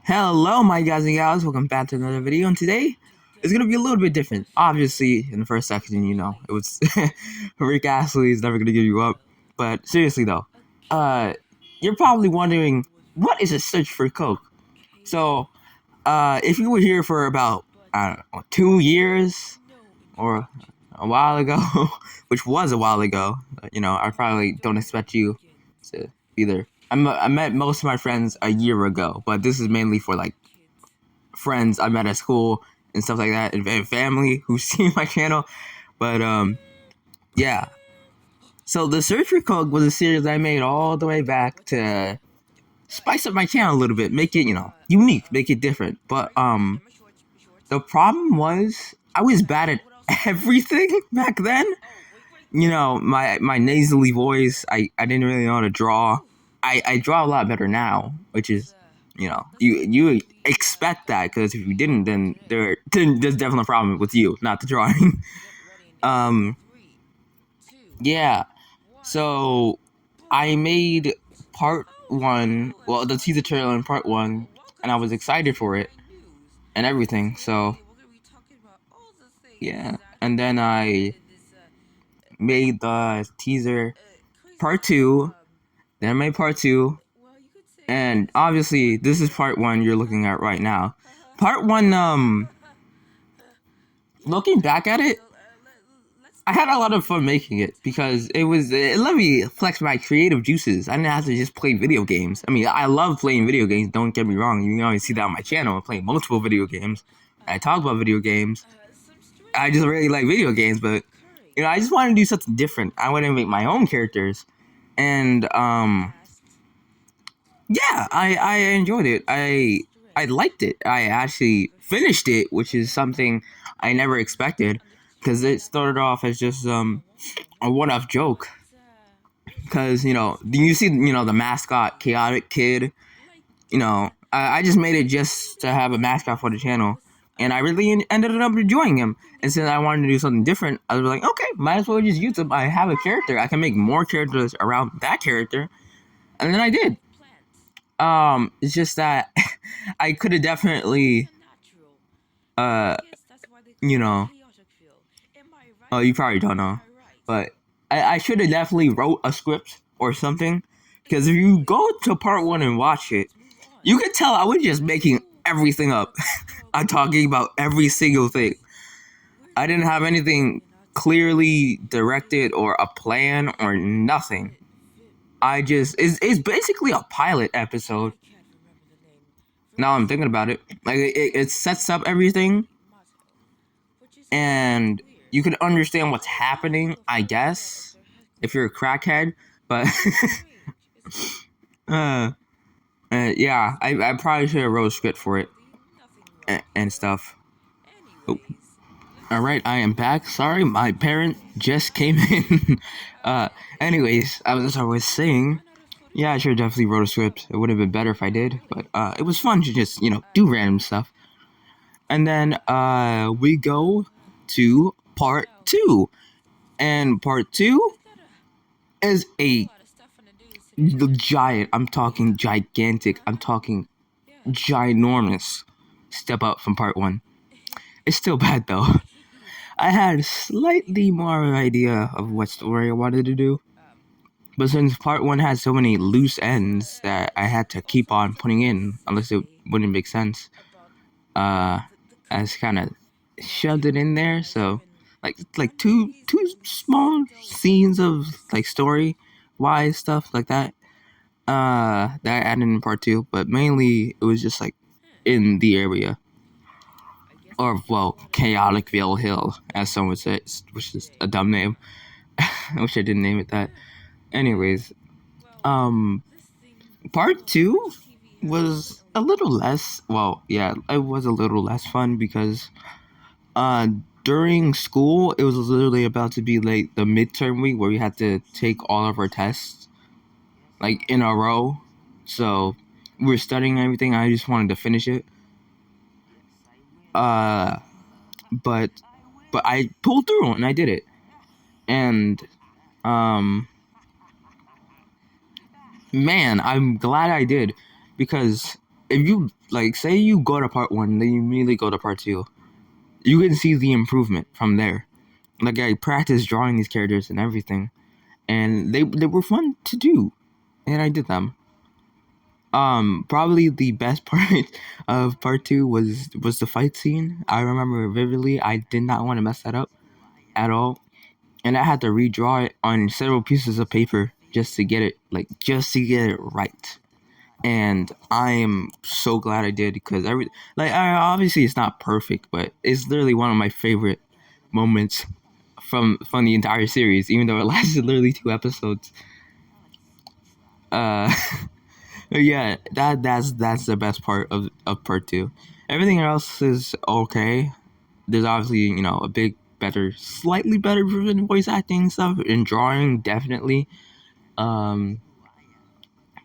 Hello, my guys and gals. Welcome back to another video. And today is gonna be a little bit different. Obviously, in the first section, it was Rick Astley is never gonna give you up. But seriously though, you're probably wondering what is a search for Coke. So, if you were here for about 2 years or a while ago, which was a while ago, I probably don't expect you to either. I met most of my friends a year ago, but this is mainly for like friends I met at school and stuff like that, and family who see my channel. But yeah. So the Search for Coke was a series I made all the way back to spice up my channel a little bit, make it unique, make it different. But the problem was I was bad at everything back then. My nasally voice, I didn't really know how to draw. I draw a lot better now, which is, you expect that, because if you didn't, then there's definitely a problem with you, not the drawing. Yeah. So I made part one, well, the teaser trailer in part one, and I was excited for it and everything. So yeah, and then I made the teaser part two. Then I made part two, and obviously this is part one you're looking at right now. Part one, looking back at it, I had a lot of fun making it because it let me flex my creative juices. I didn't have to just play video games. I mean, I love playing video games, don't get me wrong. You can always see that on my channel. I play multiple video games. I talk about video games. I just really like video games, but I just wanted to do something different. I wanted to make my own characters. And yeah, I enjoyed it. I liked it. I actually finished it, which is something I never expected, because it started off as just a one-off joke. Because you see the mascot Chaotic Kid. I just made it just to have a mascot for the channel, and I really ended up enjoying him. And since I wanted to do something different, I was like, okay, might as well just use him. I have a character. I can make more characters around that character, and then I did. It's just that I could have definitely, oh, you probably don't know, but I should have definitely wrote a script or something, because if you go to part one and watch it, you can tell I was just making everything up. I'm talking about every single thing. I didn't have anything clearly directed or a plan or nothing. It's basically a pilot episode. Now I'm thinking about it. Like, it sets up everything, and you can understand what's happening, I guess, if you're a crackhead. But yeah, I probably should have wrote a script for it and stuff. Oh. All right, I am back. Sorry, my parent just came in. Anyways, as I was saying, yeah, I should have definitely wrote a script. It would have been better if I did, but it was fun to just do random stuff. And then we go to part two, and part two is a giant. I'm talking gigantic. I'm talking ginormous step up from part one. It's still bad though. I had slightly more idea of what story I wanted to do, but since part one had so many loose ends that I had to keep on putting in, unless it wouldn't make sense, I just kind of shoved it in there. So like two small scenes of like story wise stuff like that, that I added in part two, but mainly it was just like in the area. Or, well, Chaoticville Hill, as some would say, which is a dumb name. I wish I didn't name it that. Anyways, part two was a little less, well, yeah, it was a little less fun because, during school, it was literally about to be, like, the midterm week where we had to take all of our tests, like, in a row. So, we were studying everything, I just wanted to finish it. But I pulled through and I did it. And man, I'm glad I did, because if you like, say you go to part 1, then you immediately go to part 2, you can see the improvement from there. Like, I practiced drawing these characters and everything, and they were fun to do, and I did them. Probably the best part of part 2 was the fight scene. I remember vividly. I did not want to mess that up at all, and I had to redraw it on several pieces of paper just to get it right. And I am so glad I did, because obviously it's not perfect, but it's literally one of my favorite moments from the entire series, even though it lasted literally 2 episodes. Uh, yeah, that's the best part of part 2. Everything else is okay. There's obviously, a slightly better in voice acting stuff, in drawing definitely.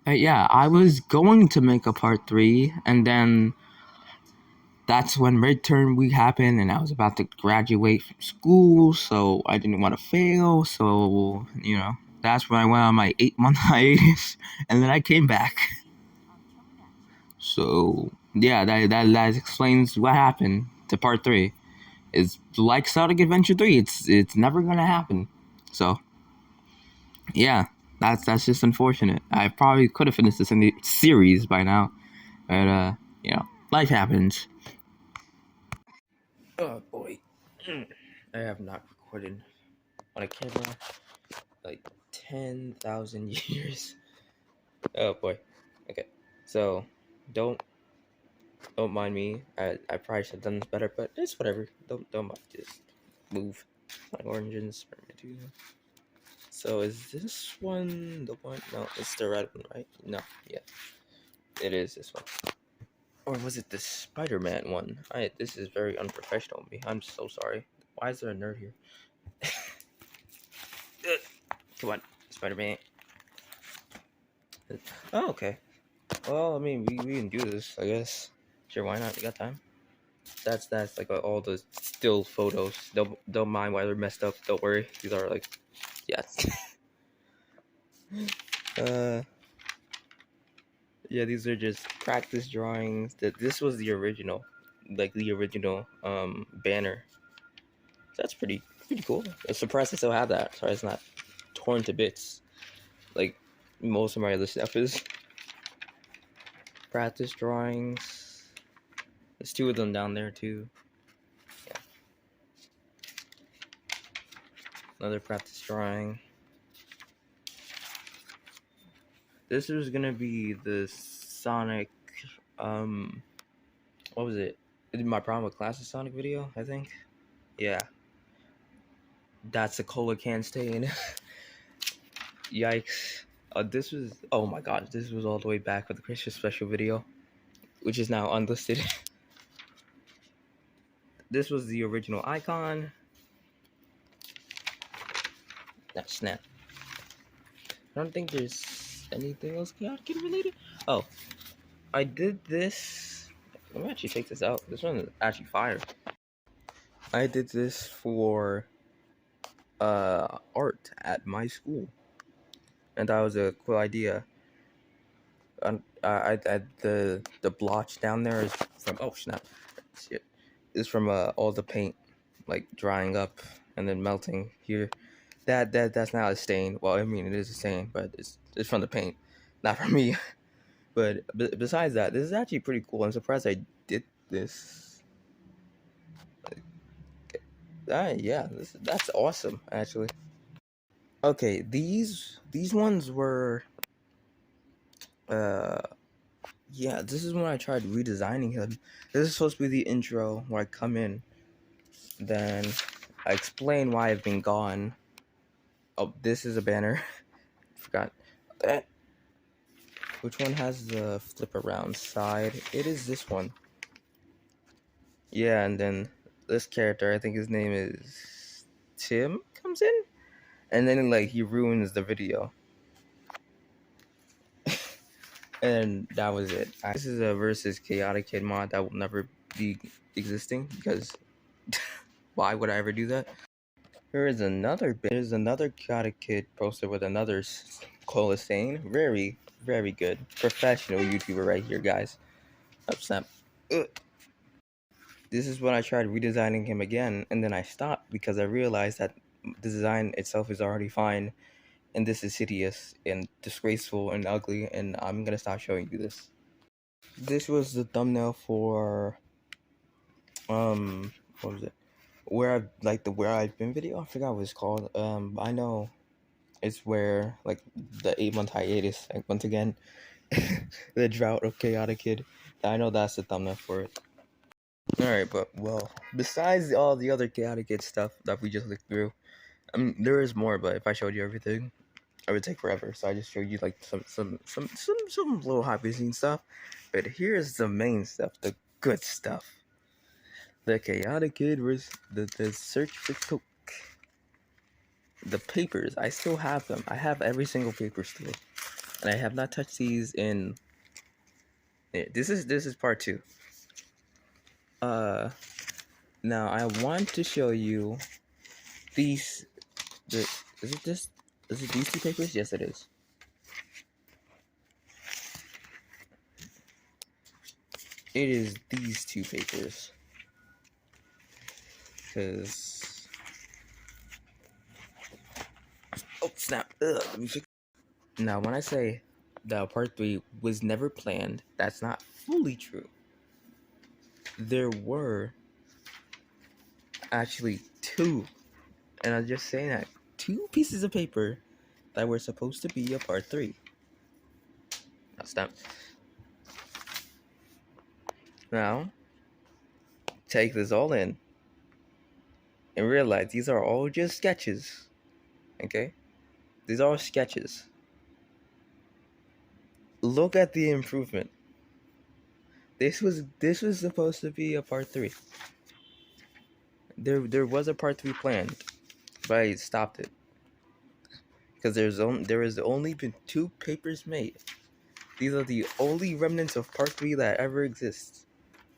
Yeah, I was going to make a part 3, and then that's when midterm week happened, and I was about to graduate from school, so I didn't want to fail. So, that's when I went on my 8-month hiatus, and then I came back. So, yeah, that explains what happened to part 3. It's like Sonic Adventure 3. It's never gonna happen. So, yeah, that's just unfortunate. I probably could have finished this in the series by now, but life happens. Oh boy, I have not recorded on a camera like 10,000 years. Oh boy. Okay, so don't mind me. I probably should have done this better, but it's whatever. Don't mind. Just move my oranges. So is this one the one? No, it's the red one, right? No, yeah, it is this one. Or was it the Spider-Man one? This is very unprofessional of me. I'm so sorry. Why is there a nerd here? Come on, Spider-Man. Oh, okay. Well, I mean, we can do this, I guess. Sure, why not? We got time. That's like all the still photos. Don't mind why they're messed up. Don't worry. These are like, yes. Yeah, these are just practice drawings. This was the original, banner. So that's pretty cool. I'm surprised I still have that. Sorry, it's not torn to bits like most of my other stuff is. Practice drawings. There's 2 of them down there too. Yeah. Another practice drawing. This was gonna be the Sonic. What was it? My problem with class is Sonic video, I think. Yeah. That's a cola can stain. Yikes. This was, oh my god, this was all the way back with the Christmas special video, which is now unlisted. This was the original icon. That snap. I don't think there's anything else chaotic related. Oh, I did this. Let me actually take this out. This one is actually fire. I did this for art at my school, and that was a cool idea. The blotch down there is from, oh snap, shit, is from all the paint like drying up and then melting here. That's not a stain. Well, I mean, it is a stain, but it's from the paint, not from me. But besides that, this is actually pretty cool. I'm surprised I did this. Yeah, that's awesome actually. Okay, these ones were yeah, this is when I tried redesigning him. This is supposed to be the intro where I come in, then I explain why I've been gone. Oh, this is a banner. Forgot that. Which one has the flip around side? It is this one. Yeah, and then this character, I think his name is Tim, comes in, and then like he ruins the video. And that was it. This is a versus Chaotic Kid mod that will never be existing, because why would I ever do that? There's another Chaotic Kid posted with another cola stain. Very, very good. Professional YouTuber right here, guys. Snap. Ugh. This is when I tried redesigning him again, and then I stopped because I realized that the design itself is already fine, and this is hideous and disgraceful and ugly, and I'm gonna stop showing you this. This was the thumbnail for what was it? Where I've been video. I forgot what it's called. I know it's where like the 8 month hiatus. Like once again, the drought of Chaotic Kid. I know that's the thumbnail for it. All right, but well, besides all the other Chaotic Kid stuff that we just looked through, I mean there is more. But if I showed you everything, it would take forever. So I just showed you like some little hot scene stuff. But here's the main stuff, the good stuff. The Chaotic Kid was the search for Coke. The papers, I still have them. I have every single paper still, and I have not touched these in. This is part 2. Now I want to show you these. Is it this? Is it these 2 papers? Yes, it is. It is these 2 papers. Because oh snap! Ugh, let me fix. Now when I say that part 3 was never planned, that's not fully true. There were actually 2, and I'm just saying that 2 pieces of paper that were supposed to be a part 3. Now stop. Now take this all in and realize these are all just sketches. Okay? These are all sketches. Look at the improvement. This was supposed to be a part 3. There was a part 3 planned, but I stopped it. Because there has only been 2 papers made. These are the only remnants of part 3 that ever exists.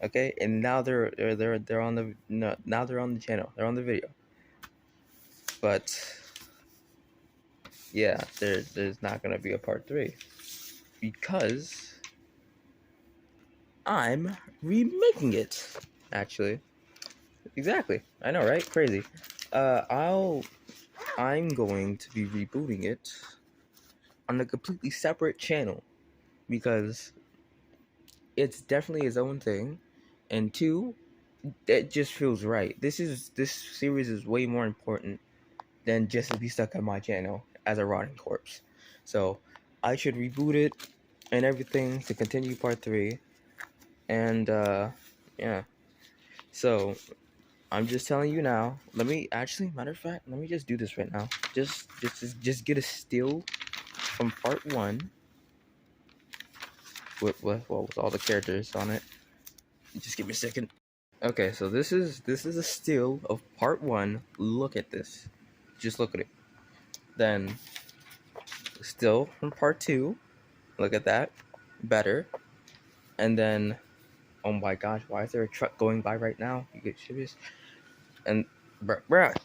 Okay? And now they're on the now they're on the channel. They're on the video. But yeah, there's not gonna be a part 3 because I'm remaking it. Actually, exactly. I know, right? Crazy. I'm going to be rebooting it on a completely separate channel because it's definitely its own thing, and 2, it just feels right. This series is way more important than just to be stuck on my channel as a rotting corpse. So I should reboot it and everything to continue part 3. And yeah. So I'm just telling you now. Let me actually, matter of fact, let me just do this right now. Just get a still from part 1 with all the characters on it. Just give me a second. Okay, so this is a still of part 1. Look at this. Just look at it. Then still from part 2. Look at that. Better. And then, oh my gosh, why is there a truck going by right now? You get serious? And bruh.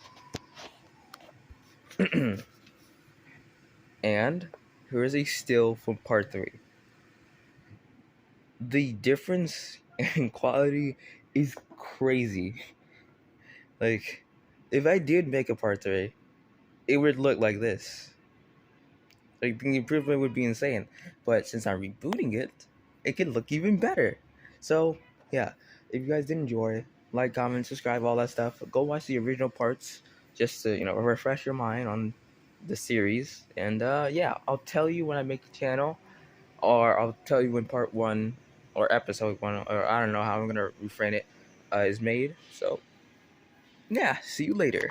And here is a still from part 3. The difference in quality is crazy. Like, if I did make a part 3, it would look like this. Like, the improvement would be insane. But since I'm rebooting it, it could look even better. So, yeah. If you guys did enjoy, like, comment, subscribe, all that stuff. Go watch the original parts just to, refresh your mind on the series. And, yeah, I'll tell you when I make the channel. Or I'll tell you when part 1 or episode 1, or I don't know how I'm going to refrain it, is made. So, yeah, see you later.